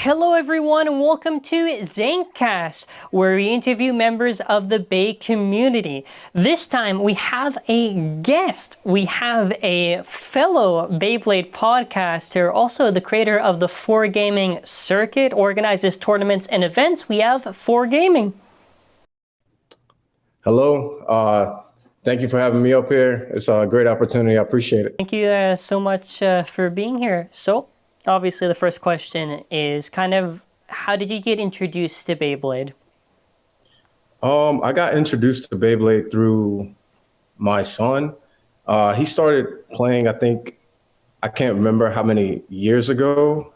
Hello everyone and welcome to ZankCast, where we interview members of the Bay community. This time we have a guest. We have a fellow Beyblade podcaster, also the creator of the FourGaming circuit, organizes tournaments and events. We have FourGaming. Hello. Thank you for having me up here. It's a great opportunity. I appreciate it. Thank you so much for being here. So, obviously, the first question is kind of, how did you get introduced to Beyblade? I got introduced to Beyblade through my son. He started playing, I can't remember how many years ago.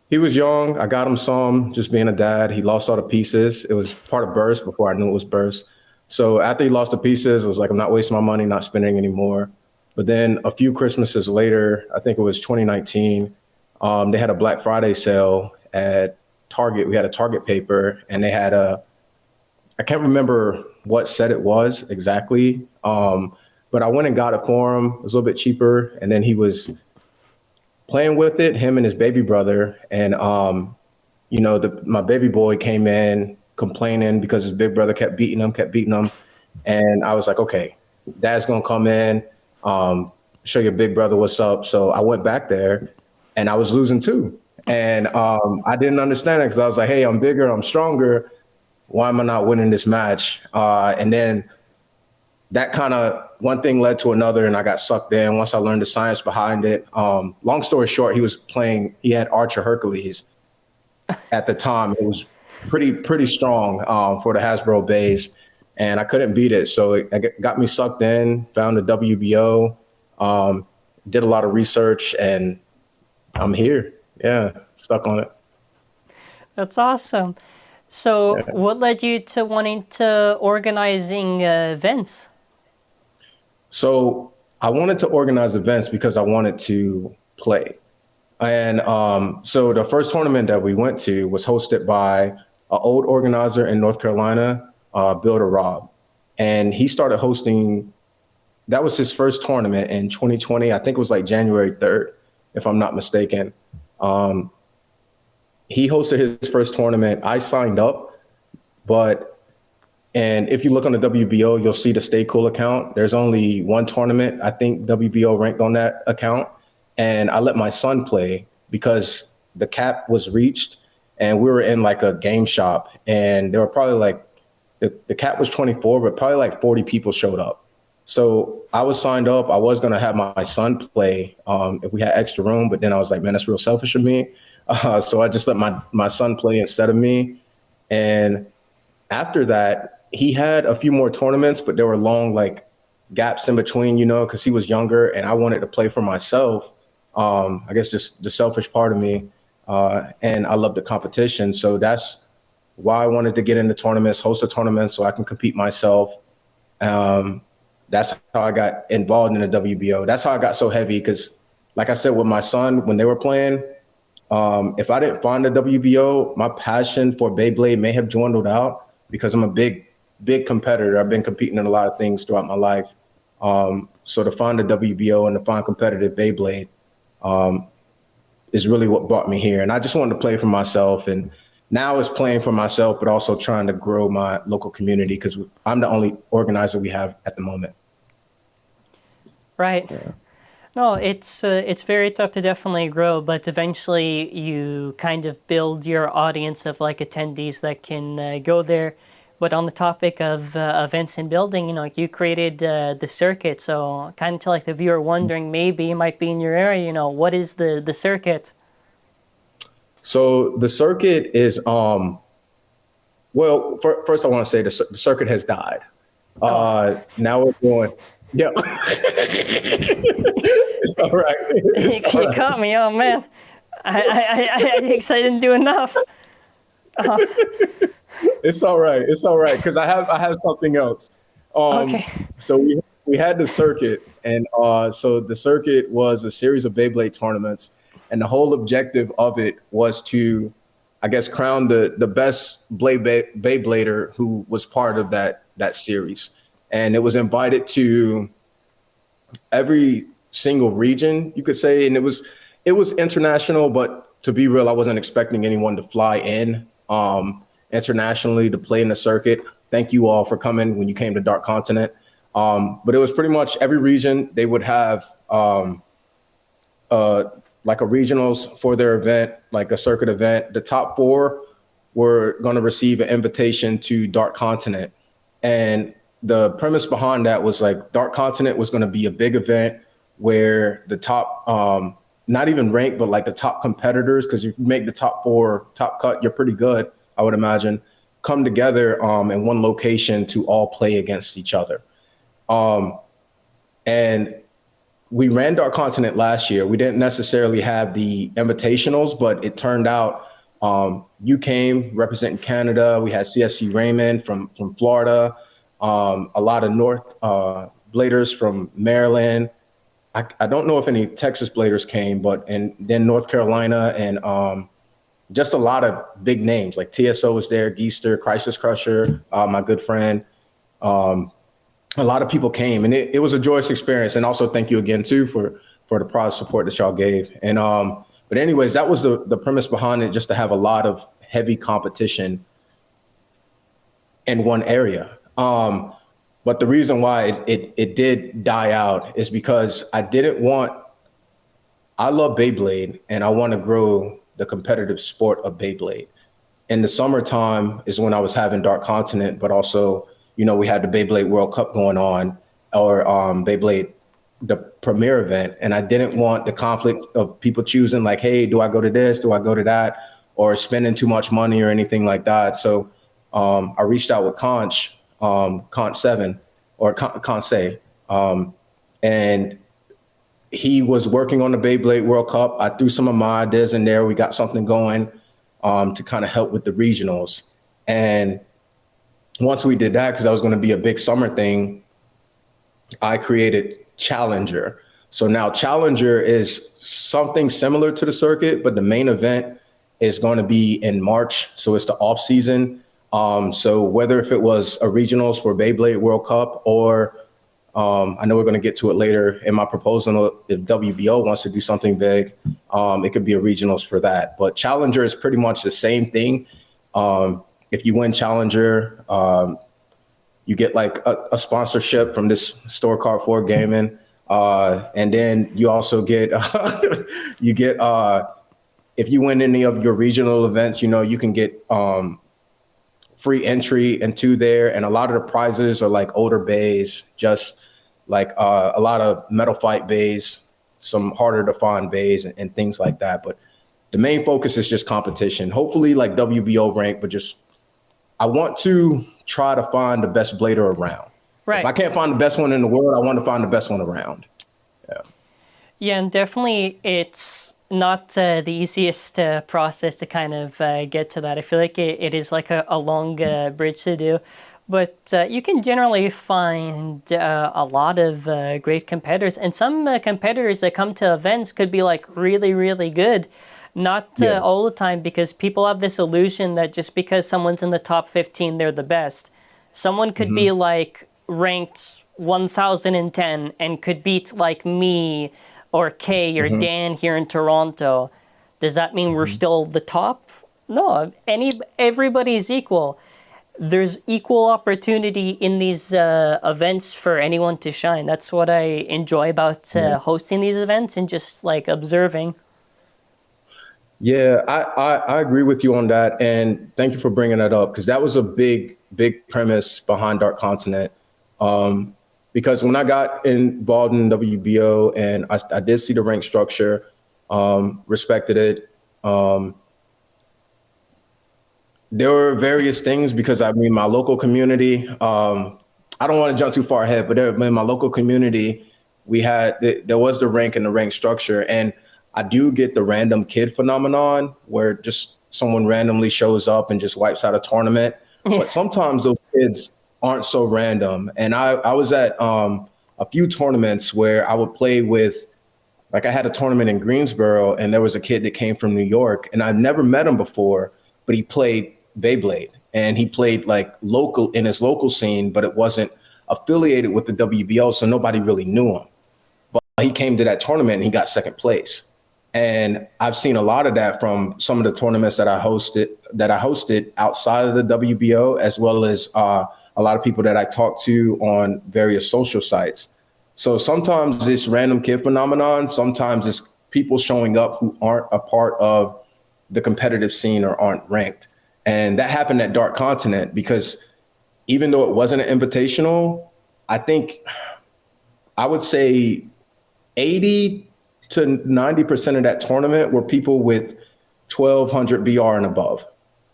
He was young. I got him some, just being a dad. He lost all the pieces. It was part of Burst before I knew it was Burst. So after he lost the pieces, I was like, I'm not wasting my money, not spending anymore. But then a few Christmases later, I think it was 2019, they had a Black Friday sale at Target. We had a Target paper and they had I can't remember what set it was exactly, but I went and got it for him. It was a little bit cheaper. And then he was playing with it, him and his baby brother. And, my baby boy came in complaining because his big brother kept beating him. And I was like, okay, dad's gonna come in. Show your big brother what's up. So I went back there and I was losing too. And I didn't understand it because I was like, hey, I'm bigger, I'm stronger. Why am I not winning this match? And then that kind of one thing led to another and I got sucked in once I learned the science behind it. Long story short, he had Archer Hercules at the time. It was pretty strong for the HASBRO base. And I couldn't beat it. So it got me sucked in, found the WBO, did a lot of research, and I'm here. Yeah, stuck on it. That's awesome. So What led you to wanting to organizing events? So I wanted to organize events because I wanted to play. And so the first tournament that we went to was hosted by an old organizer in North Carolina, Builder Rob, and he started hosting. That was his first tournament in 2020. I think it was like January 3rd, if I'm not mistaken. He hosted his first tournament. I signed up, and if you look on the WBO, you'll see the Stay Cool account. There's only one tournament, I think WBO ranked on that account. And I let my son play because the cap was reached and we were in like a game shop and there were probably like, the cap was 24, but probably like 40 people showed up. So I was signed up. I was going to have my son play if we had extra room, but then I was like, man, that's real selfish of me. So I just let my son play instead of me. And after that, he had a few more tournaments, but there were long like gaps in between, because he was younger and I wanted to play for myself. I guess just the selfish part of me. And I love the competition. So that's why I wanted to get into tournaments, host a tournament so I can compete myself. That's how I got involved in the WBO. That's how I got so heavy because, like I said, with my son, when they were playing, if I didn't find the WBO, my passion for Beyblade may have dwindled out because I'm a big competitor. I've been competing in a lot of things throughout my life. So to find the WBO and to find competitive Beyblade is really what brought me here. And I just wanted to play for myself. And now it's playing for myself, but also trying to grow my local community because I'm the only organizer we have at the moment. Right. Yeah. No, it's very tough to definitely grow, but eventually you kind of build your audience of like attendees that can go there. But on the topic of events and building, you created the circuit. So kind of to like the viewer wondering, maybe it might be in your area, what is the circuit? So the circuit is, first I want to say the circuit has died. Now we're going, yeah. It's all right. You caught me, oh man. I guess I didn't do enough. It's all right. It's all right. Cause I have something else. Okay. So we had the circuit and so the circuit was a series of Beyblade tournaments. And the whole objective of it was to, I guess, crown the best Beyblader who was part of that series. And it was invited to every single region, you could say. And it was international, but to be real, I wasn't expecting anyone to fly in internationally to play in the circuit. Thank you all for coming when you came to Dark Continent. But it was pretty much every region, they would have like a regionals for their event, like a circuit event. The top 4 were going to receive an invitation to Dark Continent. And the premise behind that was like Dark Continent was going to be a big event where the top, not even ranked, but like the top competitors, because you make the top 4 top cut, you're pretty good, I would imagine, come together in one location to all play against each other. And we ran Dark Continent last year. We didn't necessarily have the invitationals, but it turned out you came representing Canada. We had CSC Raymond from Florida, a lot of North bladers from Maryland. I don't know if any Texas bladers came, and then North Carolina, and just a lot of big names like TSO was there, Geester, Crisis Crusher, my good friend. A lot of people came, and it was a joyous experience. And also thank you again too for the prize support that y'all gave. And but anyways, that was the premise behind it, just to have a lot of heavy competition in one area. But the reason why it did die out is because I love Beyblade, and I want to grow the competitive sport of Beyblade. In the summertime is when I was having Dark Continent, but also, we had the Beyblade World Cup going on, or Beyblade, the premier event. And I didn't want the conflict of people choosing like, hey, do I go to this? Do I go to that? Or spending too much money or anything like that. So I reached out with Conch 7 or Conce, and he was working on the Beyblade World Cup. I threw some of my ideas in there. We got something going to kind of help with the regionals. And once we did that, because that was going to be a big summer thing, I created Challenger. So now Challenger is something similar to the circuit, but the main event is going to be in March. So it's the off season. So whether if it was a regionals for Beyblade World Cup, or I know we're going to get to it later in my proposal, if WBO wants to do something big, it could be a regionals for that. But Challenger is pretty much the same thing. If you win Challenger, you get like a sponsorship from this store called FourGaming. And then you also get, if you win any of your regional events, you can get free entry into there. And a lot of the prizes are like older bays, just like a lot of metal fight bays, some harder to find bays and things like that. But the main focus is just competition. Hopefully like WBO rank, but just I want to try to find the best blader around. Right. If I can't find the best one in the world, I want to find the best one around. Yeah. Yeah, and definitely it's not the easiest process to kind of get to that. I feel like it is like a long bridge to do. But you can generally find a lot of great competitors. And some competitors that come to events could be like really, really good. Not all the time, because people have this illusion that just because someone's in the top 15, they're the best. Someone could be like ranked 1010 and could beat like me or Kay or Dan here in Toronto. Does that mean we're still the top? No, everybody's equal. There's equal opportunity in these events for anyone to shine. That's what I enjoy about hosting these events and just like observing. Yeah, I agree with you on that. And thank you for bringing that up, because that was a big premise behind Dark Continent. Because when I got involved in WBO and I did see the rank structure, respected it. There were various things, because I mean, my local community, I don't want to jump too far ahead, but in my local community, there was the rank and the rank structure. And I do get the random kid phenomenon where just someone randomly shows up and just wipes out a tournament. But sometimes those kids aren't so random. And I was at a few tournaments where I would play with, like I had a tournament in Greensboro, and there was a kid that came from New York, and I've never met him before, but he played Beyblade, and he played like local in his local scene, but it wasn't affiliated with the WBO, so nobody really knew him. But he came to that tournament and he got second place. And I've seen a lot of that from some of the tournaments that I hosted outside of the WBO, as well as a lot of people that I talk to on various social sites. So sometimes it's random kid phenomenon. Sometimes it's people showing up who aren't a part of the competitive scene or aren't ranked. And that happened at Dark Continent because even though it wasn't an invitational, I think I would say 80 to 90% of that tournament were people with 1,200 BR and above.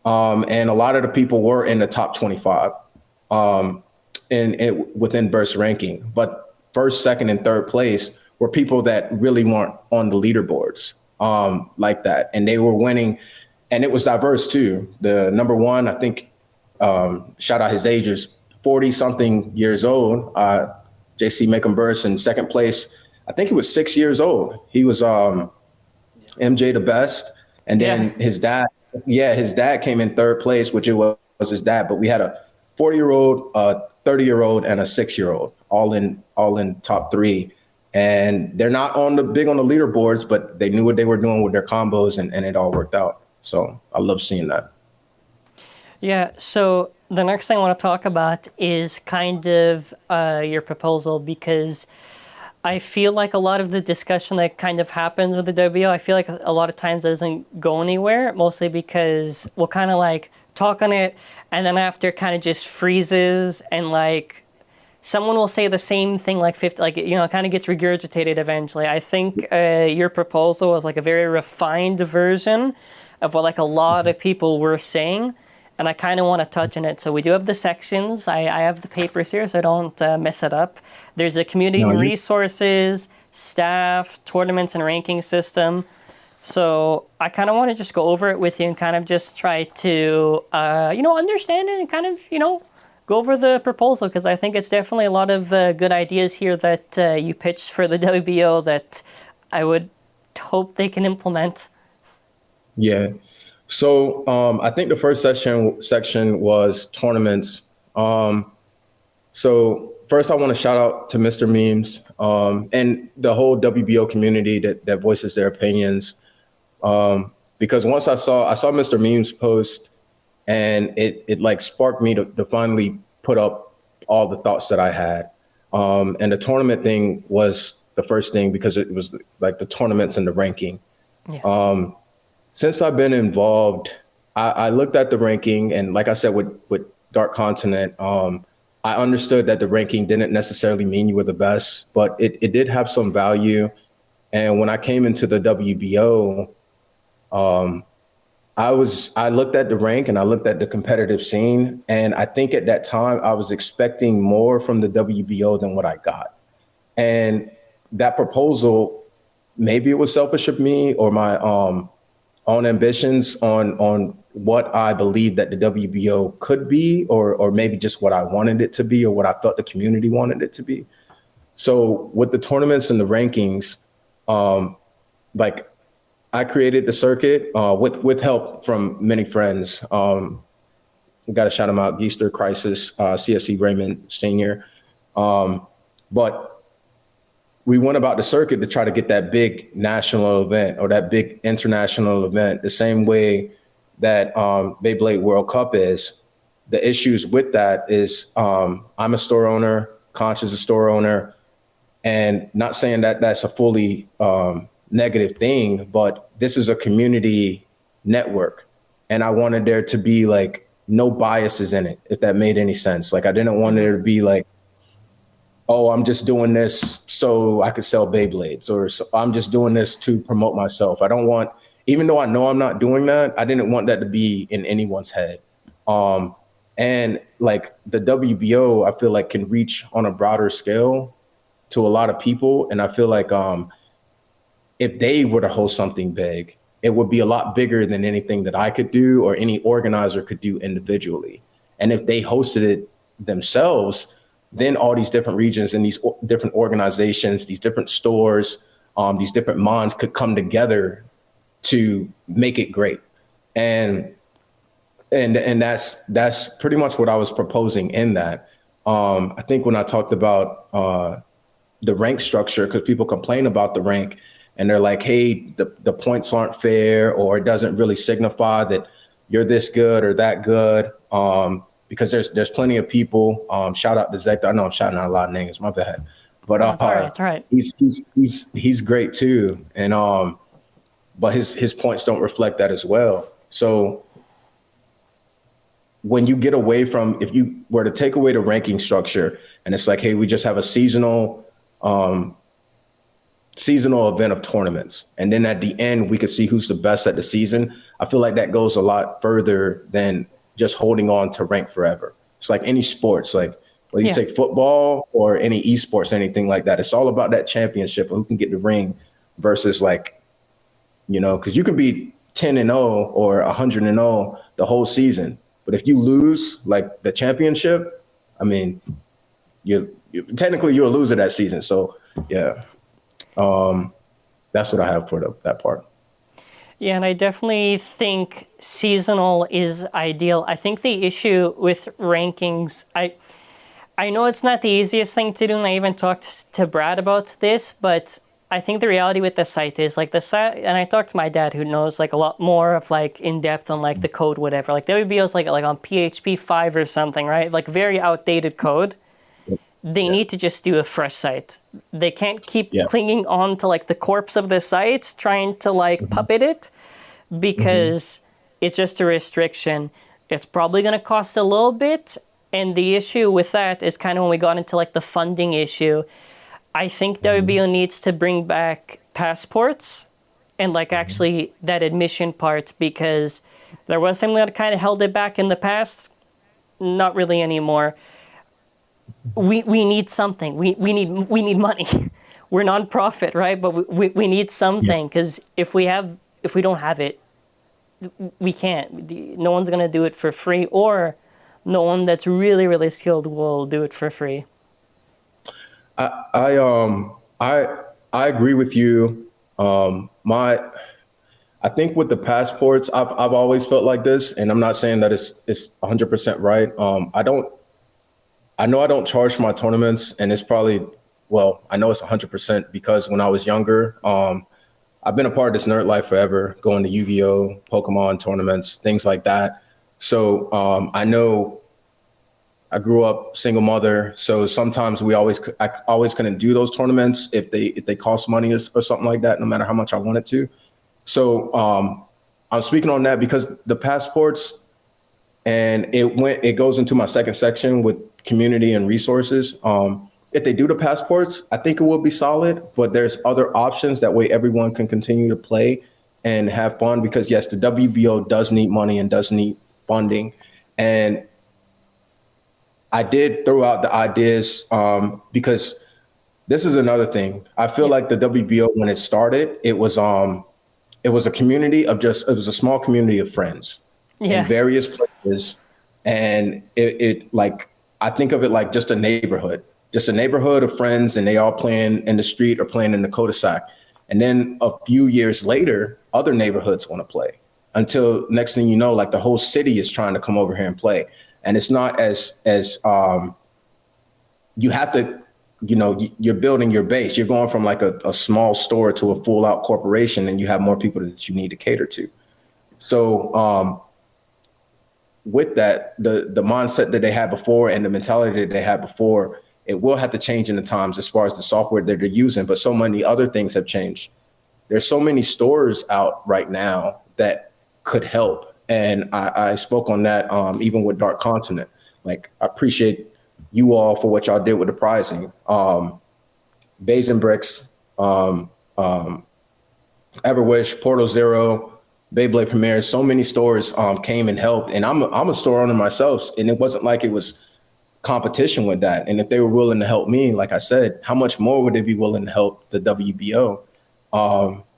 And a lot of the people were in the top 25 within burst ranking. But first, second, and third place were people that really weren't on the leaderboards like that. And they were winning. And it was diverse, too. The number one, I think, shout out his age, is 40-something years old. JC Macon Burst in second place. I think he was 6 years old. He was MJ the best. And then his dad came in third place, which it was his dad. But we had a 40-year-old, a 30-year-old, and a 6-year-old, all in top three. And they're not big on the leaderboards, but they knew what they were doing with their combos, and it all worked out. So I love seeing that. Yeah, so the next thing I want to talk about is kind of your proposal, because I feel like a lot of the discussion that kind of happens with the WBO, I feel like a lot of times it doesn't go anywhere, mostly because we'll kind of like talk on it, and then after it kind of just freezes, and like someone will say the same thing like 50, like, you know, it kind of gets regurgitated eventually. I think your proposal was like a very refined version of what like a lot of people were saying, and I kind of want to touch on it. So we do have the sections. I have the papers here, so I don't mess it up. There's a community resources, staff, tournaments and ranking system. So I kind of want to just go over it with you and kind of just try to, understand it and kind of, go over the proposal, because I think it's definitely a lot of good ideas here that you pitched for the WBO that I would hope they can implement. Yeah. So I think the first section was tournaments. So first I want to shout out to Mr. Memes and the whole WBO community that voices their opinions. Because once I saw Mr. Memes post, and it like sparked me to finally put up all the thoughts that I had. And the tournament thing was the first thing, because it was like the tournaments and the ranking. Yeah. Since I've been involved, I looked at the ranking, and like I said, with Dark Continent, I understood that the ranking didn't necessarily mean you were the best, but it did have some value. And when I came into the WBO, I looked at the rank and I looked at the competitive scene. And I think at that time I was expecting more from the WBO than what I got. And that proposal, maybe it was selfish of me or my own ambitions on what I believed that the WBO could be, or maybe just what I wanted it to be, or what I thought the community wanted it to be. So with the tournaments and the rankings, like I created the circuit with help from many friends. We got to shout them out: Geester, Crisis, CSC Raymond Sr. But we went about the circuit to try to get that big national event or that big international event, the same way that Beyblade World Cup is. The issues with that is I'm a store owner, Conch is a store owner, and not saying that that's a fully negative thing, but this is a community network. And I wanted there to be like no biases in it, if that made any sense. Like I didn't want there to be like, oh, I'm just doing this so I could sell Beyblades, or so I'm just doing this to promote myself. I don't want, even though I know I'm not doing that, I didn't want that to be in anyone's head. And like the WBO, I feel like can reach on a broader scale to a lot of people. And I feel like if they were to host something big, it would be a lot bigger than anything that I could do or any organizer could do individually. And if they hosted it themselves, then all these different regions and these different organizations, these different stores, these different mons could come together to make it great. And that's pretty much what I was proposing in that. I think when I talked about the rank structure, because people complain about the rank, and they're like, hey, the points aren't fair, or it doesn't really signify that you're this good or that good. Because there's plenty of people. Shout out to Zach. I know I'm shouting out a lot of names. My bad. But No, it's all right. It's all right. he's great too. And but his points don't reflect that as well. So when you get away from, if you were to take away the ranking structure and it's like, hey, we just have a seasonal event of tournaments, and then at the end we could see who's the best at the season, I feel like that goes a lot further than just holding on to rank forever. It's like any sports, like whether you take football or any esports, anything like that. It's all about that championship, who can get the ring versus like, because you can be 10-0 or 100-0 the whole season. But if you lose like the championship, I mean, you technically you're a loser that season. So yeah, that's what I have for that part. Yeah, and I definitely think seasonal is ideal. I think the issue with rankings, I know it's not the easiest thing to do, and I even talked to Brad about this, but I think the reality with the site is like the site, and I talked to my dad who knows like a lot more of like in depth on like the code, whatever. Like the WBO is like on PHP 5 or something, right? Like very outdated code. They need to just do a fresh site. They can't keep clinging on to like the corpse of the site, trying to like puppet it, because it's just a restriction. It's probably going to cost a little bit. And the issue with that is kind of when we got into like the funding issue. I think WBO needs to bring back passports and like actually that admission part, because there was something that kind of held it back in the past. Not really anymore. We need something. We need money. We're nonprofit, right? But we need something, because if we don't have it, we can't. No one's gonna do it for free, or no one that's really, really skilled will do it for free. I agree with you. I think with the passports, I've always felt like this, and I'm not saying that it's 100% right. I know I don't charge for my tournaments, and it's probably, I know it's 100% because when I was younger, I've been a part of this nerd life forever, going to Yu-Gi-Oh, Pokemon tournaments, things like that. So I know I grew up single mother, so sometimes I always couldn't do those tournaments if they cost money or something like that, no matter how much I wanted to. So I'm speaking on that because the passports, and it goes into my second section with community and resources. If they do the passports, I think it will be solid, but there's other options. That way everyone can continue to play and have fun, because yes, the WBO does need money and does need funding. And I did throw out the ideas because this is another thing. I feel like the WBO, when it started, it was a community of it was a small community of friends in various places. And it like, I think of it like just a neighborhood of friends, and they all playing in the street or playing in the cul-de-sac. And then a few years later, other neighborhoods want to play, until next thing you know, like the whole city is trying to come over here and play. And it's not as you have to, you're building your base. You're going from like a small store to a full out corporation, and you have more people that you need to cater to. So with that, the mindset that they had before and the mentality that they had before, it will have to change in the times as far as the software that they're using. But so many other things have changed. There's so many stores out right now that could help. And I spoke on that even with Dark Continent. Like, I appreciate you all for what y'all did with the pricing. Bays and Bricks, Everwish, Portal Zero, Beyblade Premiere, so many stores came and helped. And I'm a store owner myself, and it wasn't like it was competition with that. And if they were willing to help me, like I said, how much more would they be willing to help the WBO?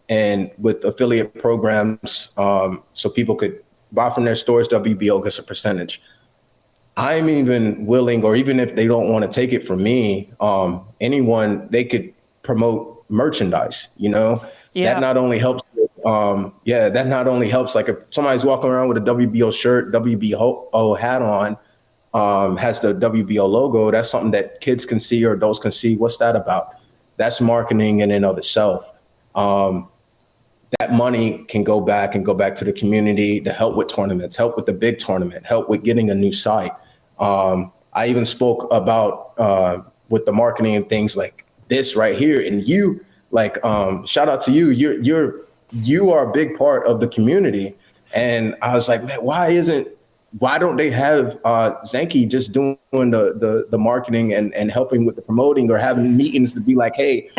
And with affiliate programs, so people could buy from their stores, WBO gets a percentage. I'm even willing, or even if they don't want to take it from me, anyone, they could promote merchandise, that not only helps. That not only helps, like if somebody's walking around with a WBO shirt, WBO hat on, has the WBO logo, that's something that kids can see or adults can see. What's that about? That's marketing in and of itself. that money can go back to the community to help with tournaments, help with the big tournament, help with getting a new site. I even spoke about with the marketing and things like this right here. And you, like, shout out to you. You are a big part of the community. And I was like, man, why don't they have Zankye just doing the marketing and helping with the promoting, or having meetings to be like, hey,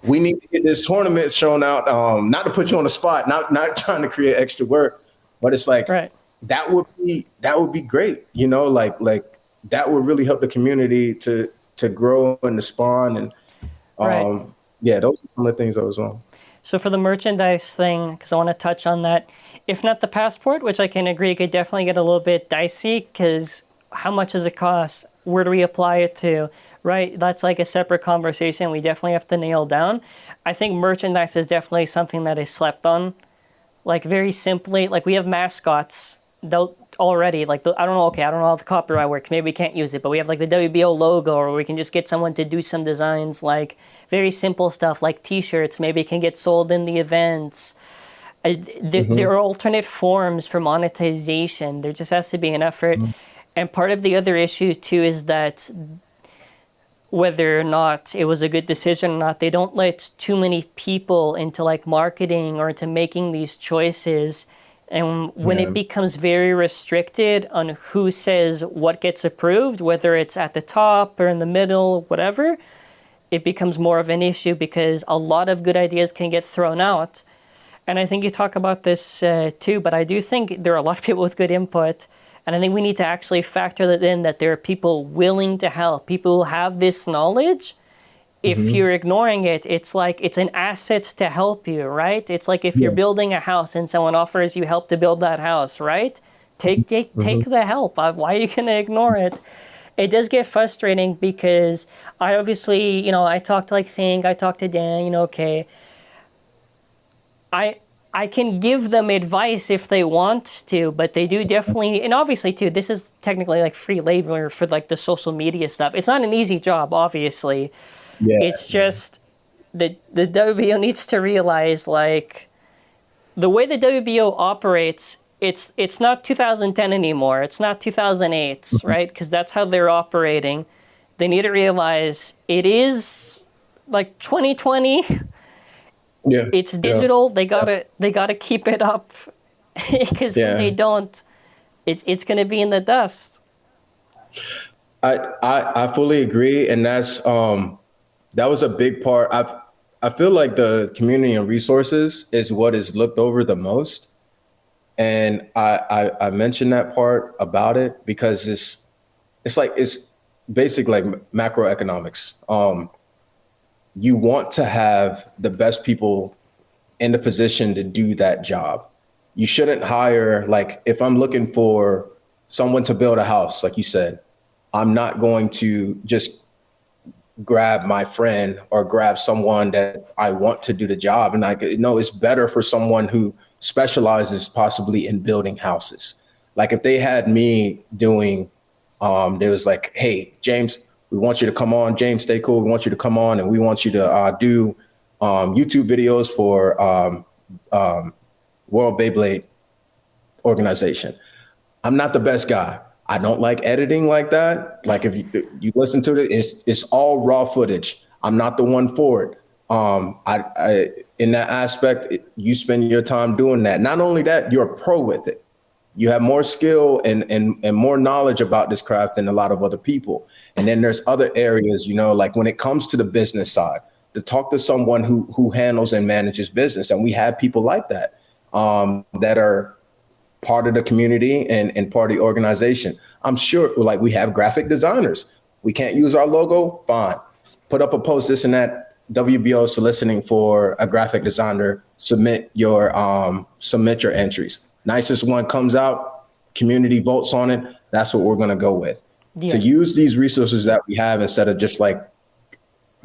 we need to get this tournament shown out. Not to put you on the spot, not trying to create extra work, but it's like, Right. that would be great. You know, like that would really help the community to grow and to spawn. And Right. yeah, those are some of the things I was on. So for the merchandise thing, because I want to touch on that, if not the passport, which I can agree could definitely get a little bit dicey, because how much does it cost? Where do we apply it to? Right? That's like a separate conversation we definitely have to nail down. I think merchandise is definitely something that is slept on. Like, very simply, like, we have mascots already. Like, I don't know how the copyright works. Maybe we can't use it, but we have like the WBO logo, or we can just get someone to do some designs, like very simple stuff like t-shirts. Maybe it can get sold in the events. There are alternate forms for monetization. There just has to be an effort. And part of the other issue too is that whether or not it was a good decision or not, they don't let too many people into like marketing or into making these choices. And when it becomes very restricted on who says what gets approved, whether it's at the top or in the middle, whatever, it becomes more of an issue, because a lot of good ideas can get thrown out. And I think you talk about this too, but I do think there are a lot of people with good input. And I think we need to actually factor that in, that there are people willing to help, people who have this knowledge. If you're ignoring it, it's like it's an asset to help you, right? It's like if you're building a house and someone offers you help to build that house, right? Take the help. Why are you going to ignore it? It does get frustrating, because I obviously, I talk to I talk to Dan, okay. I can give them advice if they want to, but they do definitely, and obviously too, this is technically like free labor for like the social media stuff. It's not an easy job, obviously. Yeah. It's just the WBO needs to realize, like, the way the WBO operates, it's not 2010 anymore. It's not 2008, right? Because that's how they're operating. They need to realize it is like 2020. Yeah. It's digital. They gotta keep it up, because when they don't, it's gonna be in the dust. I fully agree, and that was a big part. I feel like the community and resources is what is looked over the most, and I mentioned that part about it because it's basic, like macroeconomics. You want to have the best people in the position to do that job. You shouldn't hire, like, if I'm looking for someone to build a house, like you said, I'm not going to just grab my friend or grab someone that I want to do the job. And it's better for someone who specializes possibly in building houses. Like, if they had me doing, there was like, hey, James, we want you to come on. James, stay cool. We want you to come on, and we want you to do YouTube videos for World Beyblade organization. I'm not the best guy. I don't like editing like that. Like, if you listen to it, it's all raw footage. I'm not the one for it. I in that aspect, you spend your time doing that. Not only that, you're a pro with it. You have more skill and more knowledge about this craft than a lot of other people. And then there's other areas, like when it comes to the business side, to talk to someone who handles and manages business. And we have people like that, that are part of the community and part of the organization. I'm sure, like, we have graphic designers. We can't use our logo, fine. Put up a post, this and that. WBO soliciting for a graphic designer. Submit your entries. Nicest one comes out, community votes on it. That's what we're going to go with. Yeah. To use these resources that we have, instead of just like,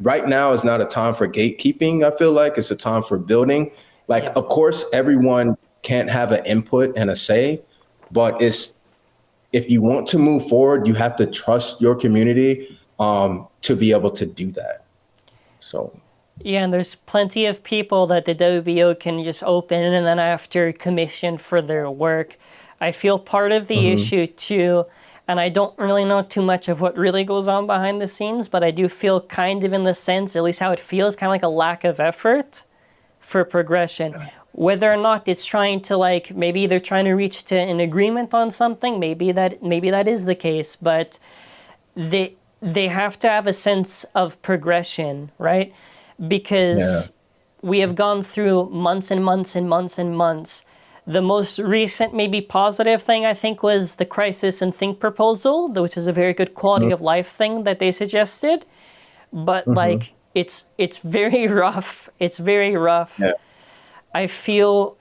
right now is not a time for gatekeeping. I feel like it's a time for building. Like, of course, everyone can't have an input and a say, but if you want to move forward, you have to trust your community to be able to do that. So, Yeah, and there's plenty of people that the WBO can just open and then after commission for their work. I feel part of the Hmm. issue too, and I don't really know too much of what really goes on behind the scenes, but I do feel kind of in the sense, at least how it feels, kind of like a lack of effort for progression. Whether or not it's trying to like, maybe they're trying to reach to an agreement on something, maybe that is the case, but they have to have a sense of progression, right? Yeah. Because we have gone through months and months and months and months. The most recent, maybe positive thing, I think, was the Crisis and Think proposal, which is a very good quality of life thing that they suggested. But Hmm. like, it's very rough. It's very rough. Yeah. I feel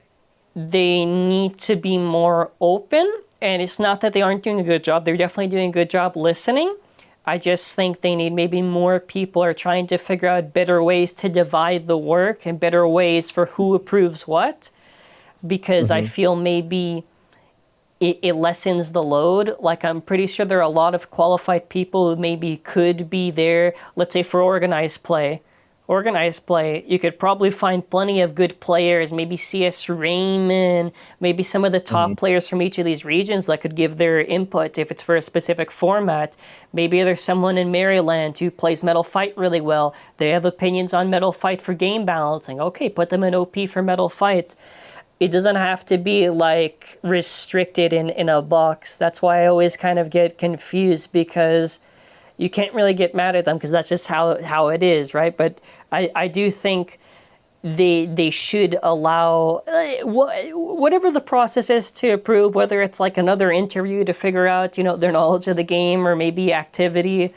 they need to be more open, and it's not that they aren't doing a good job. They're definitely doing a good job listening. I just think they need maybe more people are trying to figure out better ways to divide the work and better ways for who approves what, because I Hmm. feel maybe it lessens the load. Like, I'm pretty sure there are a lot of qualified people who maybe could be there, let's say for organized play, you could probably find plenty of good players, maybe CS Raymond, maybe some of the Hmm. top players from each of these regions that could give their input if it's for a specific format. Maybe there's someone in Maryland who plays Metal Fight really well. They have opinions on Metal Fight for game balancing. Okay, put them in OP for Metal Fight. It doesn't have to be like restricted in a box. That's why I always kind of get confused, because you can't really get mad at them because that's just how it is, right? But I do think they should allow whatever the process is to approve, whether it's like another interview to figure out, their knowledge of the game, or maybe activity,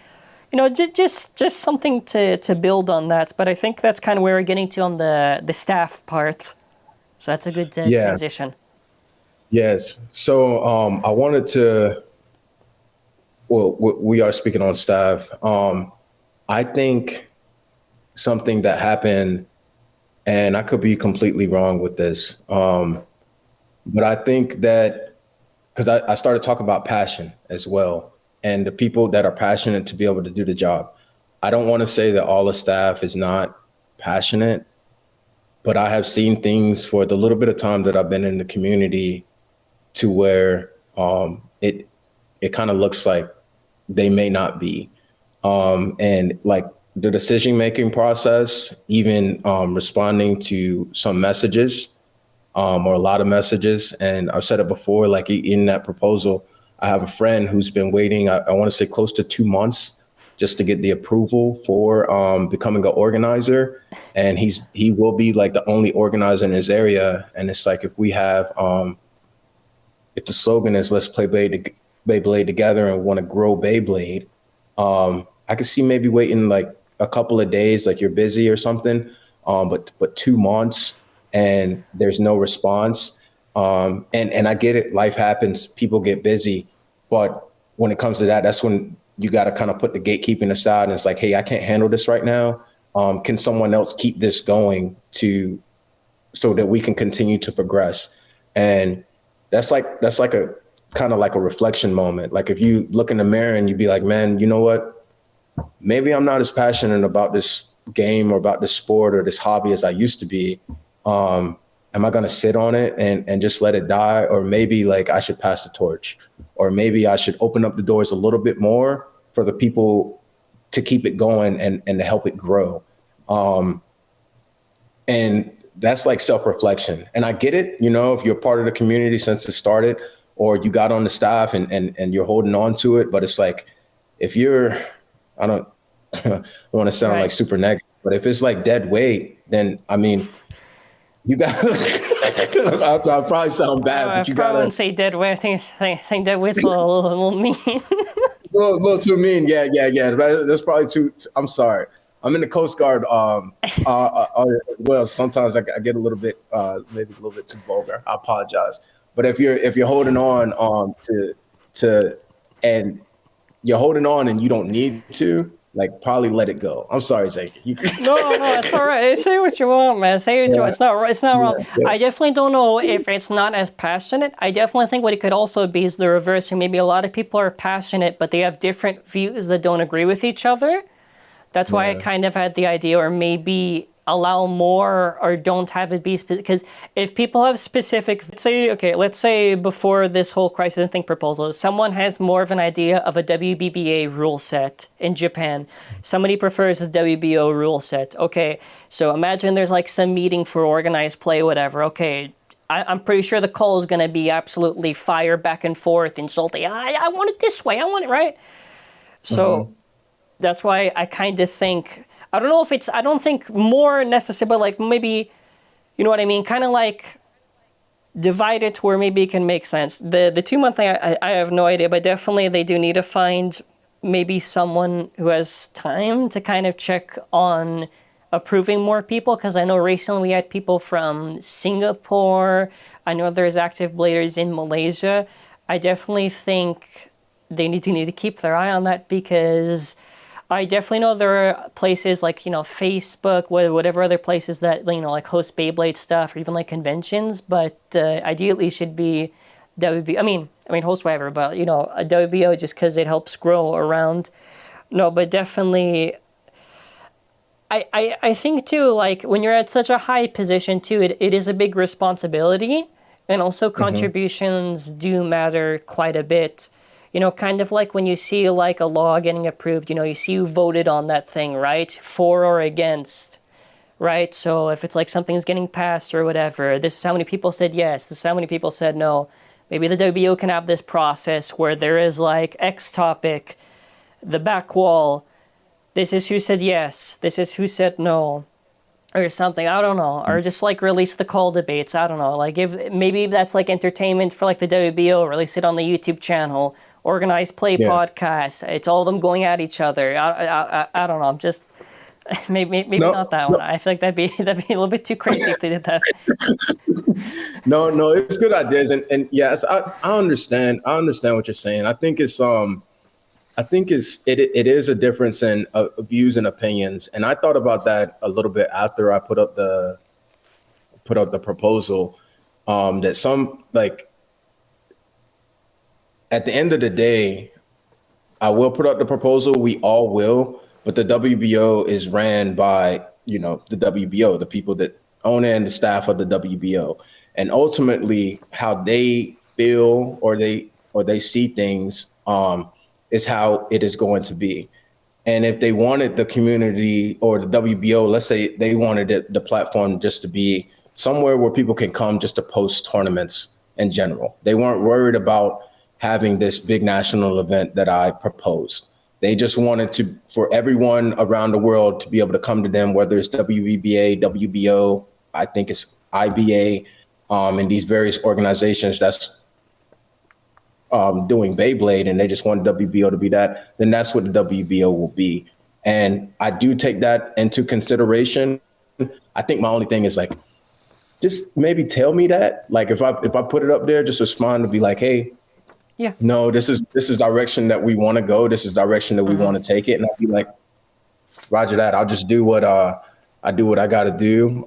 just something to build on that. But I think that's kind of where we're getting to on the staff part. So that's a good Yeah. transition. Yes. So I wanted to. Well, we are speaking on staff. I think something that happened, and I could be completely wrong with this, but I think that because I started talking about passion as well, and the people that are passionate to be able to do the job. I don't want to say that all the staff is not passionate, but I have seen things for the little bit of time that I've been in the community to where it kind of looks like they may not be. And like the decision making process, even responding to some messages or a lot of messages. And I've said it before, like in that proposal, I have a friend who's been waiting, I want to say close to 2 months just to get the approval for becoming an organizer. And he will be like the only organizer in his area. And it's like, if the slogan is let's play Beyblade together and want to grow Beyblade, I could see maybe waiting like a couple of days, like you're busy or something. But 2 months and there's no response. And I get it, life happens, people get busy, but when it comes to that, that's when you got to kind of put the gatekeeping aside and it's like, hey, I can't handle this right now. Can someone else keep this going so that we can continue to progress? And that's like a kind of like a reflection moment. Like if you look in the mirror and you'd be like, man, you know what? Maybe I'm not as passionate about this game or about this sport or this hobby as I used to be. Am I going to sit on it and just let it die? Or maybe like I should pass the torch, or maybe I should open up the doors a little bit more for the people to keep it going and to help it grow. And that's like self-reflection. And I get it, if you're part of the community since it started, or you got on the staff and you're holding on to it. But it's like, if you're, I don't want to sound like Right. super negative, but if it's like dead weight, then I mean, you got, I'll probably sound bad, I but you probably gotta, wouldn't say dead weight. I think dead weight's a little mean. little too mean. Yeah. That's probably I'm sorry. I'm in the Coast Guard. Well, sometimes I get a little bit, maybe a little bit too vulgar. I apologize. But if you're holding on to and you're holding on and you don't need to, like, probably let it go. I'm sorry, Zach. No, it's all right. Say what you want, man. Say what you want. Yeah, It's not right. It's not wrong. yeah, I definitely don't know if it's not as passionate. I definitely think what it could also be is the reverse. Maybe a lot of people are passionate, but they have different views that don't agree with each other. That's why I Yeah. kind of had the idea, or maybe allow more, or don't have it be specific. Because if people have specific, let's say before this whole crisis and think proposal, someone has more of an idea of a WBBA rule set in Japan. Somebody prefers the WBO rule set. Okay, so imagine there's like some meeting for organized play, whatever. Okay, I'm pretty sure the call is going to be absolutely fire back and forth, insulting. I want it this way. I want it right. So that's why I kind of think, I don't know if it's, I don't think more necessary, but like maybe, you know what I mean? Kind of like divide it where maybe it can make sense. The 2-month thing, I have no idea, but definitely they do need to find maybe someone who has time to kind of check on approving more people, because I know recently we had people from Singapore. I know there's active bladers in Malaysia. I definitely think they need to keep their eye on that, because I definitely know there are places like, you know, Facebook, whatever other places that, you know, like host Beyblade stuff, or even like conventions, but ideally should be WBO. I mean, host whatever, but, you know, a WBO, just because it helps grow around. No, but definitely, I think too, like when you're at such a high position too, it is a big responsibility, and also contributions do matter quite a bit. You know, kind of like when you see like a law getting approved, you know, you see who voted on that thing, right? For or against, right? So if it's like something's getting passed or whatever, this is how many people said yes, this is how many people said no. Maybe the WBO can have this process where there is like X topic, the back wall, this is who said yes, this is who said no, or something, I don't know. Or just like release the call debates, I don't know. Like if maybe that's like entertainment for like the WBO, release it on the YouTube channel. Organized play podcast. It's all of them going at each other. I don't know. I'm just maybe not that one. I feel like that'd be a little bit too crazy if they did that. No, it's good ideas, and yes, I understand. I understand what you're saying. I think it is a difference in views and opinions, and I thought about that a little bit after I put up the proposal. That some, like, at the end of the day, I will put up the proposal. We all will, but the WBO is ran by, you know, the WBO, the people that own it, and the staff of the WBO, and ultimately how they feel or they see things is how it is going to be. And if they wanted the community or the WBO, let's say they wanted the platform just to be somewhere where people can come just to post tournaments in general. They weren't worried about having this big national event that I proposed. They just wanted for everyone around the world to be able to come to them, whether it's WBBA, WBO, I think it's IBA, and these various organizations that's doing Beyblade, and they just want WBO to be that, then that's what the WBO will be. And I do take that into consideration. I think my only thing is like, just maybe tell me that. Like if I put it up there, just respond to be like, hey, yeah, no, this is direction that we want to go. This is direction that we want to take it. And I'll be like, Roger that. I'll just do what I got to do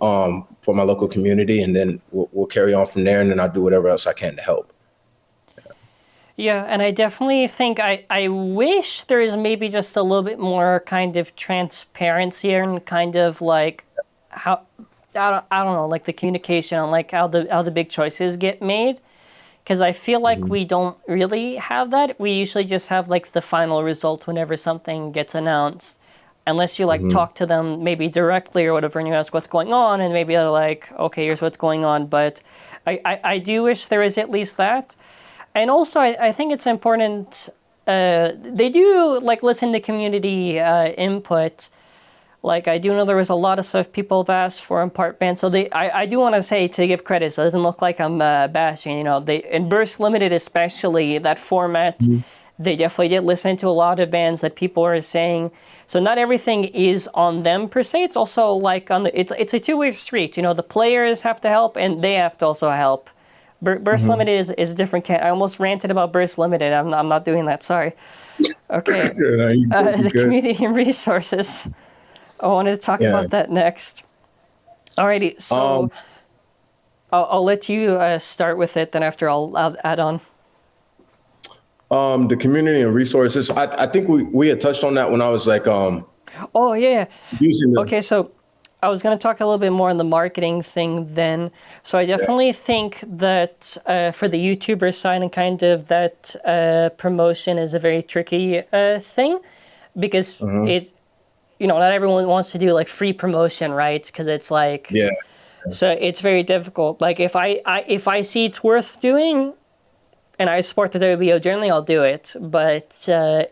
for my local community, and then we'll carry on from there. And then I'll do whatever else I can to help. Yeah, and I definitely think I wish there is maybe just a little bit more kind of transparency and kind of like how I don't know, like the communication on like how the big choices get made. Because I feel like we don't really have that. We usually just have like the final result whenever something gets announced. Unless you like talk to them maybe directly or whatever, and you ask what's going on, and maybe they're like, okay, here's what's going on. But I do wish there is at least that. And also I think it's important, they do like listen to community input. Like, I do know there was a lot of stuff people have asked for in part ban. So I do want to say, to give credit, so it doesn't look like I'm bashing, you know, in Burst Limited especially, that format, they definitely did listen to a lot of bands that people are saying. So not everything is on them per se. It's also like it's a two-way street. You know, the players have to help and they have to also help. Burst Limited is a different I almost ranted about Burst Limited. I'm not doing that. Sorry. Okay. The community and resources. I wanted to talk about that next. Alrighty, so I'll let you start with it. Then after I'll add on. The community and resources. I think we had touched on that when I was like Oh yeah. Using the Okay, so I was going to talk a little bit more on the marketing thing then. So I yeah. definitely think that for the YouTuber side and kind of that promotion is a very tricky thing because Hmm. it's, you know, not everyone wants to do like free promotion, right? Because it's like, Yeah. so it's very difficult. Like if I see it's worth doing and I support the WBO, generally I'll do it. But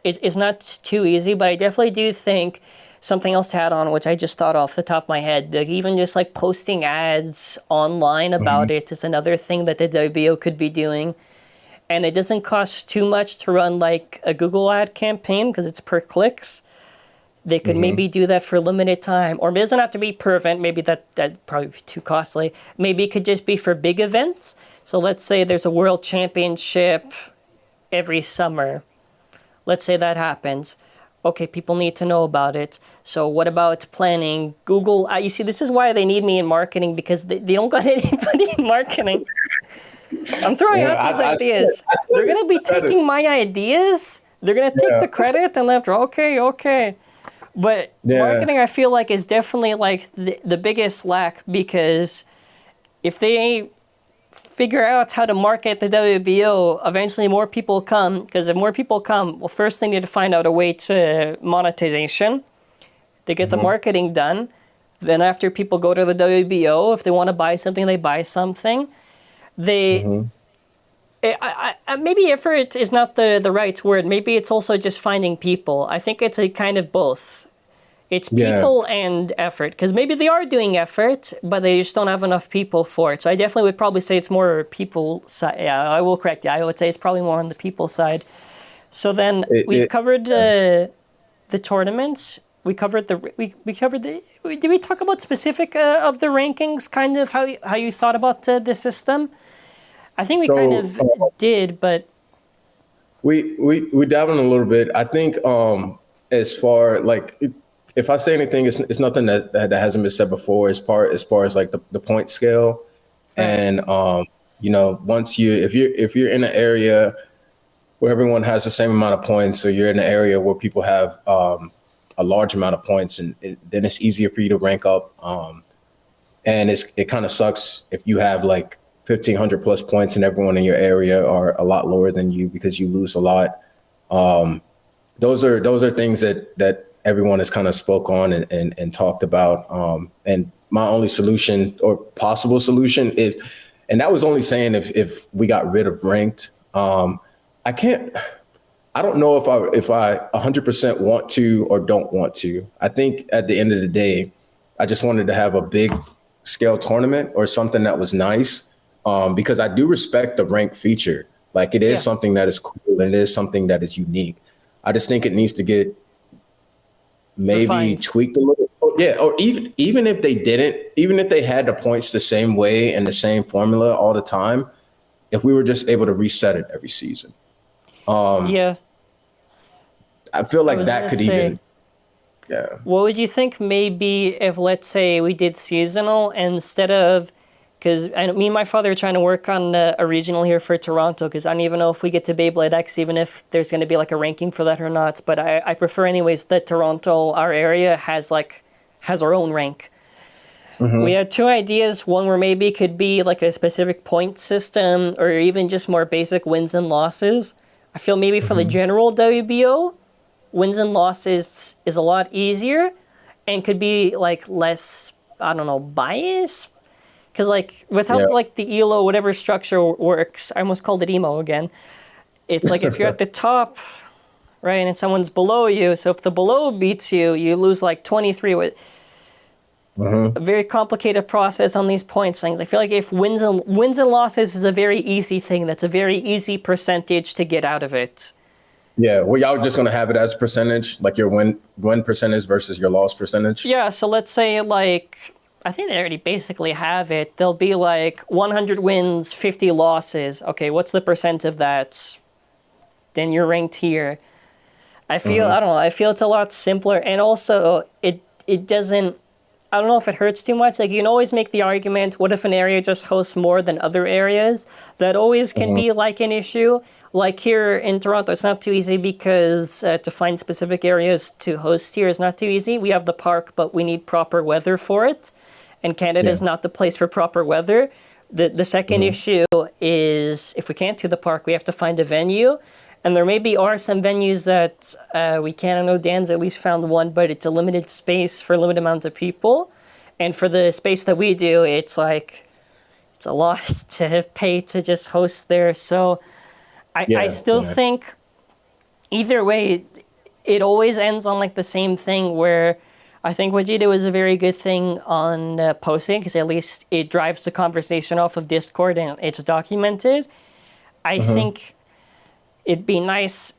it's not too easy. But I definitely do think something else to add on, which I just thought off the top of my head, like even just like posting ads online Hmm. about it is another thing that the WBO could be doing. And it doesn't cost too much to run like a Google ad campaign because it's per clicks. They could Hmm. maybe do that for a limited time, or it doesn't have to be per event. Maybe that'd probably be too costly. Maybe it could just be for big events. So let's say there's a world championship every summer. Let's say that happens. Okay, people need to know about it. So what about planning Google? You see, this is why they need me in marketing because they don't got anybody in marketing. I'm throwing Yeah, out these I said it. ideas. I said They're it. gonna be I said it. taking my ideas. They're gonna take Yeah. the credit and after, okay, okay. But Yeah. marketing, I feel like, is definitely like the biggest lack because if they figure out how to market the WBO, eventually more people come. Because if more people come, well, first they need to find out a way to monetization. They get the Hmm. marketing done. Then after people go to the WBO, if they want to buy something, they buy something. They Hmm. maybe effort is not the right word. Maybe it's also just finding people. I think it's a kind of both. It's Yeah. people and effort, because maybe they are doing effort, but they just don't have enough people for it. So I definitely would probably say it's more people side. Yeah, I will correct you. I would say it's probably more on the people side. So then we've It covered the tournaments. We covered the. Did we talk about specific of the rankings? Kind of how you thought about the system. I think we kind so of did, but we dabbled in a little bit. I think as far like if I say anything, it's nothing that hasn't been said before. As far as like the point scale, right. and once if you're in an area where everyone has the same amount of points, so you're in an area where people have a large amount of points, and then it's easier for you to rank up. And it kind of sucks if you have like 1,500 plus points and everyone in your area are a lot lower than you because you lose a lot. Those are things that everyone has kind of spoke on and talked about. And my only solution or possible solution is, and that was only saying if we got rid of ranked. I can't. I don't know if I 100% want to or don't want to. I think at the end of the day, I just wanted to have a big scale tournament or something that was nice, because I do respect the rank feature. Like it is Yeah, something that is cool and it is something that is unique. I just think it needs to get maybe refined. tweaked a little. Yeah, or even if they didn't, even if they had the points the same way and the same formula all the time, if we were just able to reset it every season, Yeah, I feel I like was that gonna could say. even, yeah. What would you think maybe if, let's say, we did seasonal instead of, because me and my father are trying to work on a regional here for Toronto, because I don't even know if we get to Beyblade X, even if there's going to be like a ranking for that or not. But I prefer anyways that Toronto, our area, has our own rank. We Hmm. had two ideas. One where maybe it could be like a specific point system or even just more basic wins and losses. I feel maybe for the Hmm. general WBO, wins and losses is a lot easier and could be like less, I don't know, bias, because like Yeah. without like the elo whatever structure works, I almost called it emo again. It's like if you're at the top, right, and someone's below you, so if the below beats you, you lose like 23 with a Hmm. very complicated process on these points things. I feel like if wins and losses is a very easy thing, that's a very easy percentage to get out of it. Yeah. Well, y'all just gonna have it as percentage, like your win percentage versus your loss percentage. Yeah, so let's say like I think they already basically have it. They'll be like 100 wins, 50 losses. Okay, what's the percent of that? Then you're ranked here. Hmm. I don't know, I feel it's a lot simpler and also it doesn't I don't know if it hurts too much. Like you can always make the argument, what if an area just hosts more than other areas? That always can Hmm. be like an issue. like here in Toronto, it's not too easy because to find specific areas to host here is not too easy. We have the park, but we need proper weather for it. And Canada is not the place for proper weather. The second issue is if we can't do the park, we have to find a venue. And there maybe are some venues that we can. I know Dan's at least found one, but it's a limited space for limited amounts of people. And for the space that we do, it's like, it's a lot to pay to just host there. So I still think either way, it always ends on like the same thing where I think what you do is a very good thing on posting because at least it drives the conversation off of Discord and it's documented. I think it'd be nice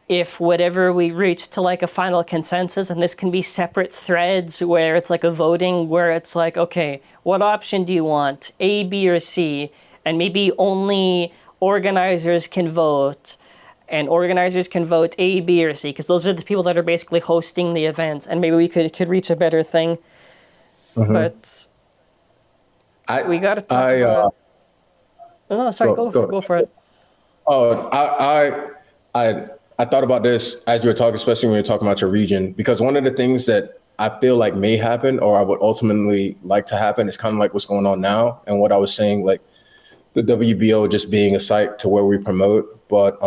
if whatever we reach to like a final consensus, and this can be separate threads where it's like a voting where it's like, okay, what option do you want? A, B, or C? And maybe only organizers can vote, and organizers can vote A, B, or C, because those are the people that are basically hosting the events, and maybe we could reach a better thing. But we got to talk about... No, sorry, go for it. Oh, I thought about this as you were talking, especially when you're talking about your region, because one of the things that I feel like may happen, or I would ultimately like to happen, is kind of like what's going on now, and what I was saying, like the WBO just being a site to where we promote. But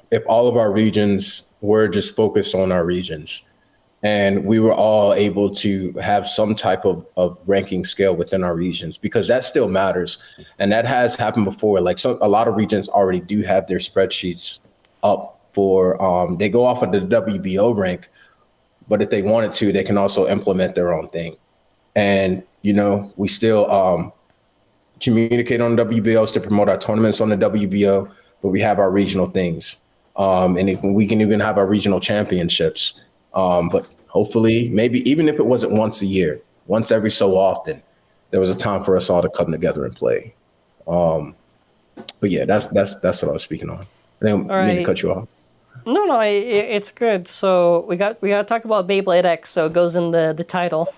if all of our regions were just focused on our regions, and we were all able to have some type of ranking scale within our regions, because that still matters. And that has happened before. Like a lot of regions already do have their spreadsheets up for, they go off of the WBO rank, but if they wanted to, they can also implement their own thing. And, you know, we still communicate on WBOs to promote our tournaments on the WBO, but we have our regional things. And we can even have our regional championships. But hopefully, maybe even if it wasn't once a year, once every so often, there was a time for us all to come together and play. But yeah, that's what I was speaking on. I didn't mean to cut you off. No, it's good. So we got to talk about Beyblade X. So it goes in the title.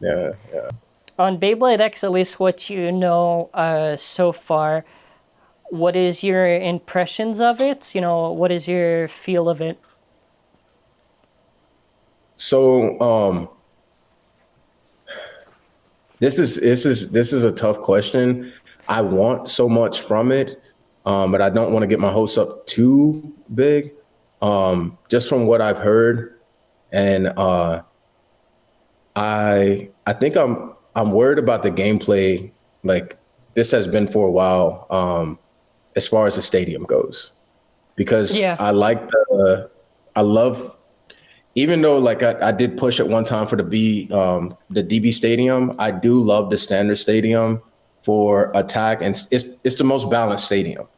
Yeah. On Beyblade X, at least what you know so far, what is your impressions of it? You know, what is your feel of it? So this is a tough question. I want so much from it, but I don't want to get my hopes up too big. Just from what I've heard, and I think I'm worried about the gameplay. Like this has been for a while, as far as the stadium goes, because I love. Even though like I did push at one time for the DB stadium, I do love the standard stadium for attack, and it's the most balanced stadium.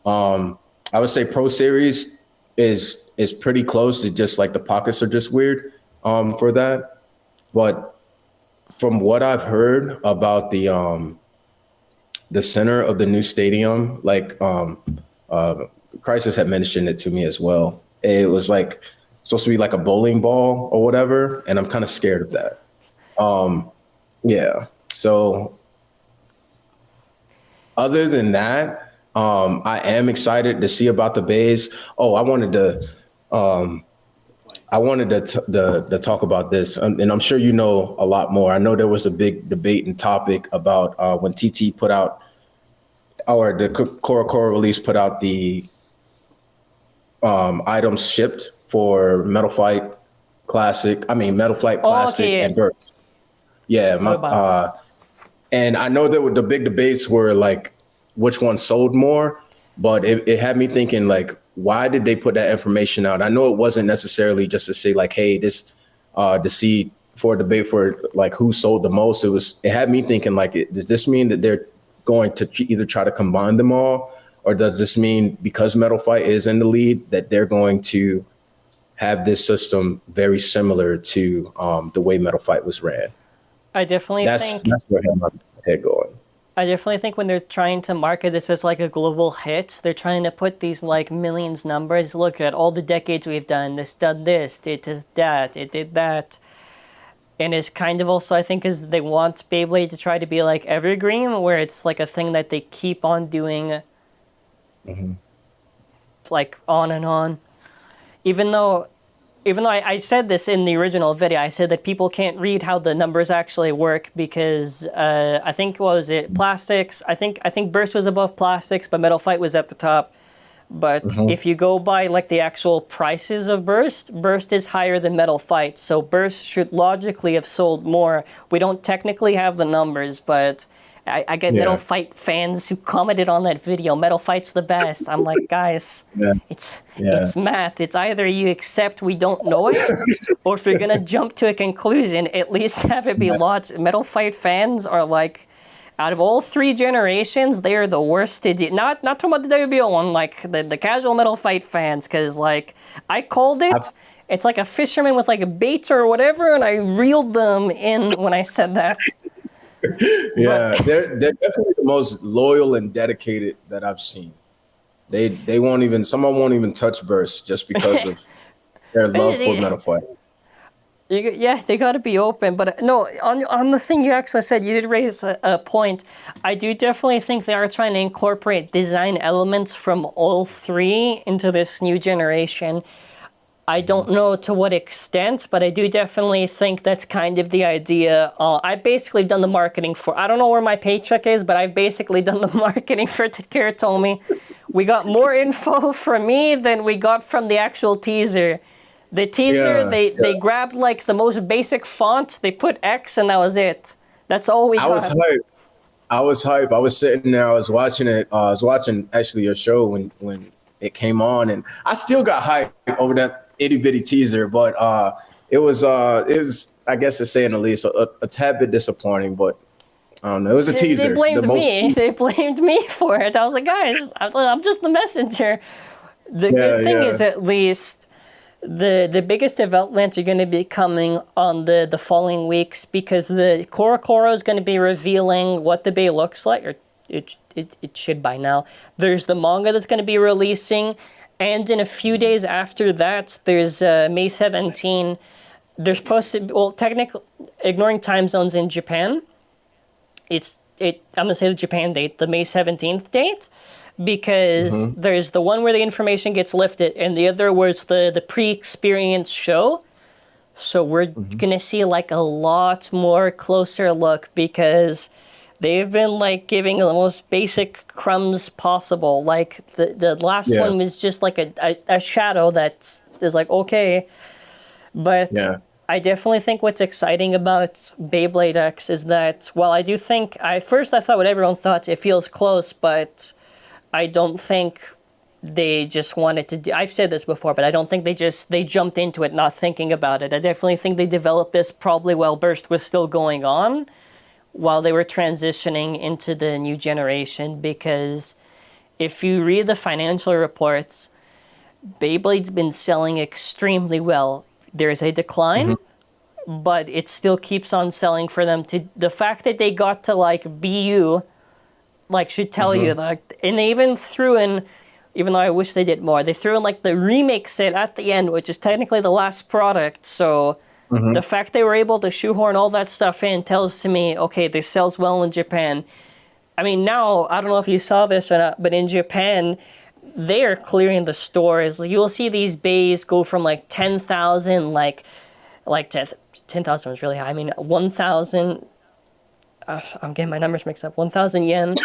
I would say Pro Series is pretty close to just like the pockets are just weird for that. But from what I've heard about the center of the new stadium, like Crisis had mentioned it to me as well. It was like supposed to be like a bowling ball or whatever, and I'm kind of scared of that. So other than that, I am excited to see about the bays. Oh, I wanted to talk about this, and I'm sure you know a lot more. I know there was a big debate and topic about when TT put out, or the Cora release put out the items shipped for Metal Flight Classic and Burst. Yeah, and I know that the big debates were like which one sold more, but it had me thinking like, why did they put that information out? I know it wasn't necessarily just to say like, hey, this to see for a debate for like who sold the most. It had me thinking like, does this mean that they're going to either try to combine them all, or does this mean because Metal Fight is in the lead that they're going to have this system very similar to the way Metal Fight was ran? I definitely think that's where I have my head going. I definitely think when they're trying to market this as like a global hit, they're trying to put these like millions numbers. Look at all the decades we've done. This done this. It does that. It did that. And it's kind of also, I think, is they want Beyblade to try to be like evergreen, where it's like a thing that they keep on doing like on and on. Even though I said this in the original video, I said that people can't read how the numbers actually work because I think, what was it, plastics? I think burst was above plastics, but metal fight was at the top. But if you go by like the actual prices of burst is higher than metal fight. So burst should logically have sold more. We don't technically have the numbers, but I get metal fight fans who commented on that video, metal fight's the best. I'm like, guys, it's math. It's either you accept we don't know it, or if you're gonna jump to a conclusion, at least have it be lots. Metal fight fans are like, out of all 3 generations, they are the worst to do. Not talking about the WBO one, like the casual metal fight fans, because like I called it. It's like a fisherman with like a bait or whatever, and I reeled them in when I said that. Yeah, they're definitely the most loyal and dedicated that I've seen. They won't even, someone won't even touch burst just because of their love for metal fight. Yeah, they got to be open. But no, on the thing you actually said, you did raise a point. I do definitely think they are trying to incorporate design elements from all 3 into this new generation. I don't know to what extent, but I do definitely think that's kind of the idea. I've basically done the marketing for, I don't know where my paycheck is, but I've basically done the marketing for TAKARA TOMY. We got more info from me than we got from the actual teaser. The teaser, they grabbed like the most basic font, they put X, and that was it. That's all we got. I was hyped. I was sitting there, I was watching it. I was watching actually your show when it came on, and I still got hyped over that itty bitty teaser, but it was I guess to say in the least a tad bit disappointing, but I don't know. It was a teaser. They blamed me. They blamed me for it. I was like, guys, I'm just the messenger. The good thing is at least the biggest developments are going to be coming on the following weeks, because the Korokoro is going to be revealing what the bay looks like, or it should by now. There's the manga that's going to be releasing. And in a few days after that, there's May 17. There's supposed to be, well, technically, ignoring time zones in Japan, I'm going to say the Japan date, the May 17th date, because there's the one where the information gets lifted, and the other was the pre-experience show. So we're going to see like a lot more closer look, because they've been like giving the most basic crumbs possible. Like the last one was just like a shadow that is like, okay. But I definitely think what's exciting about Beyblade X is that, while I do think, I thought what everyone thought, it feels close, but I don't think they just wanted to do, I've said this before, but I don't think they jumped into it not thinking about it. I definitely think they developed this probably while Burst was still going on, while they were transitioning into the new generation, because if you read the financial reports, Beyblade's been selling extremely well. There's a decline, but it still keeps on selling for them. The fact that they got to like BU, like, should tell you, like, and they even threw in, even though I wish they did more, they threw in like the remake set at the end, which is technically the last product. So the fact they were able to shoehorn all that stuff in tells to me, okay, this sells well in Japan. I mean, now, I don't know if you saw this or not, but in Japan, they are clearing the stores. You'll see these bays go from like 10,000, like 10,000 was really high. I mean, 1,000, I'm getting my numbers mixed up, 1,000 yen,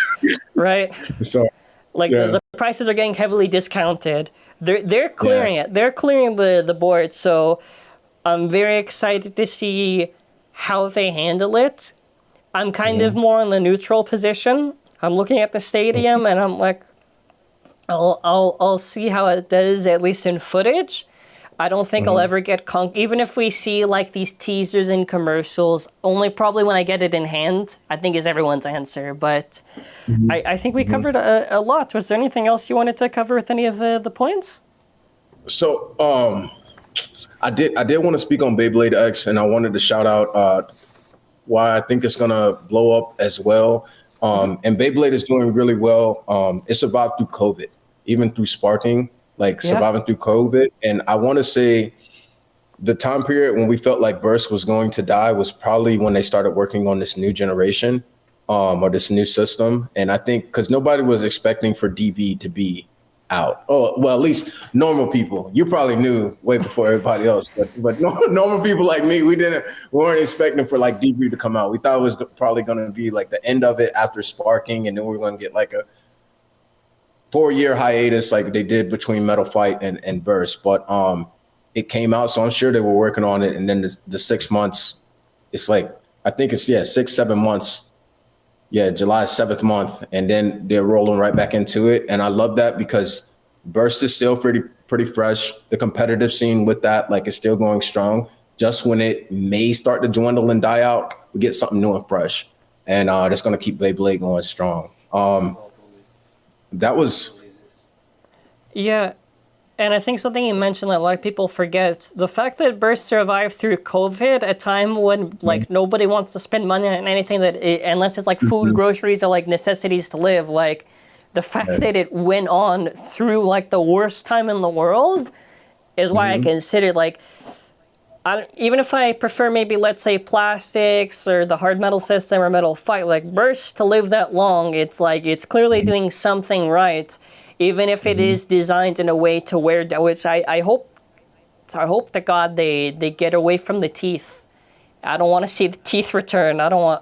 right? So, like the prices are getting heavily discounted. They're clearing it. They're clearing the board. So I'm very excited to see how they handle it. I'm kind of more in the neutral position. I'm looking at the stadium and I'm like, I'll see how it does, at least in footage. I don't think I'll ever get even if we see like these teasers and commercials, only probably when I get it in hand, I think is everyone's answer. But I think we covered a lot. Was there anything else you wanted to cover with any of the points? So I did want to speak on Beyblade X, and I wanted to shout out why I think it's gonna blow up as well. And Beyblade is doing really well. It's survived through COVID, even through sparking, like surviving through COVID. And I want to say the time period when we felt like Burst was going to die was probably when they started working on this new generation or this new system. And I think because nobody was expecting for DB to be out. Oh, well, at least normal people. You probably knew way before everybody else, but normal people like me, we weren't expecting for like DB to come out. We thought it was probably going to be like the end of it after Sparking, and then we were going to get like a 4-year hiatus like they did between Metal Fight and Burst. But it came out, so I'm sure they were working on it. And then the 6 months, it's like, I think it's 6-7 months. Yeah, July 7th month, and then they're rolling right back into it. And I love that because Burst is still pretty fresh. The competitive scene with that, like, is still going strong. Just when it may start to dwindle and die out, we get something new and fresh. And that's going to keep Beyblade going strong. That was... Yeah, and I think something you mentioned that a lot of people forget, the fact that Burst survived through COVID, a time when like nobody wants to spend money on anything unless it's like food, groceries, or like necessities to live. Like the fact that it went on through like the worst time in the world is why I consider like, even if I prefer maybe, let's say, plastics or the hard metal system or Metal Fight, like Burst to live that long, it's like it's clearly doing something right. Even if it is designed in a way to where, which I hope to God they get away from the teeth. I don't want to see the teeth return. I don't.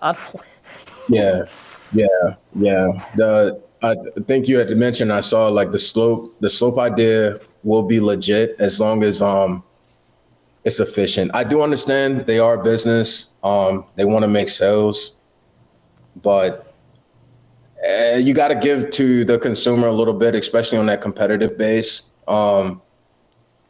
Yeah. I think you had to mention, I saw like the slope idea will be legit as long as it's efficient. I do understand they are a business. They want to make sales, but you got to give to the consumer a little bit, especially on that competitive base. I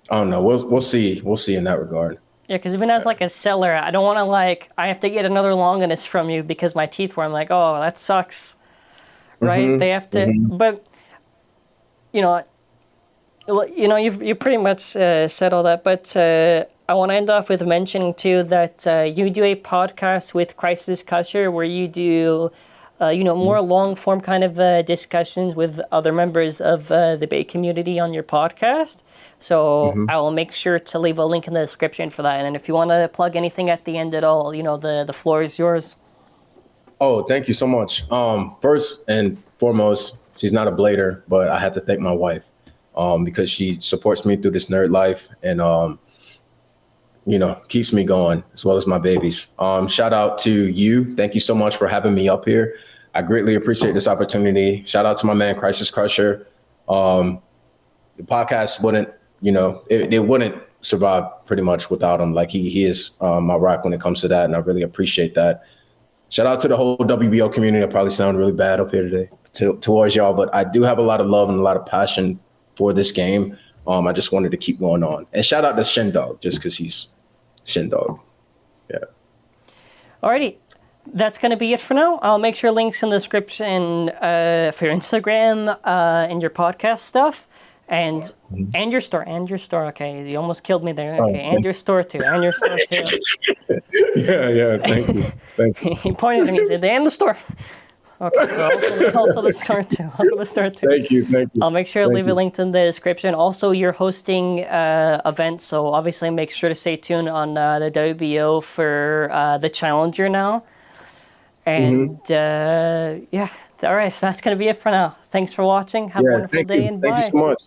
don't know. We'll see. We'll see in that regard. Yeah, because even as like a seller, I don't want to like, I have to get another Longinus from you because my teeth were. I'm like, oh, that sucks, right? They have to, but you know, you pretty much said all that. But I want to end off with mentioning too that you do a podcast with Crisis Cusher where you do. More long-form kind of discussions with other members of the Bay community on your podcast. So I will make sure to leave a link in the description for that. And if you want to plug anything at the end at all, the floor is yours. Oh, thank you so much. First and foremost, she's not a blader, but I have to thank my wife because she supports me through this nerd life and keeps me going, as well as my babies. Shout out to you. Thank you so much for having me up here. I greatly appreciate this opportunity. Shout out to my man, Crisis Crusher. The podcast wouldn't, it wouldn't survive pretty much without him. Like he is my rock when it comes to that. And I really appreciate that. Shout out to the whole WBO community. I probably sound really bad up here today towards y'all, but I do have a lot of love and a lot of passion for this game. I just wanted to keep going on. And shout out to Shin Dog, just because he's Shin Dog. Yeah. Alrighty. That's going to be it for now. I'll make sure links in the description for your Instagram and your podcast stuff. And your store. Okay, you almost killed me there. Okay, and your store too. Yeah, thank you. He pointed at me and said, and the store. Okay, so also the store too. Thank you. I'll make sure to leave a link in the description. Also, you're hosting events, so obviously make sure to stay tuned on the WBO for the Challenger now. And all right, that's going to be it for now. Thanks for watching. Have a wonderful day and bye. Thank you so much.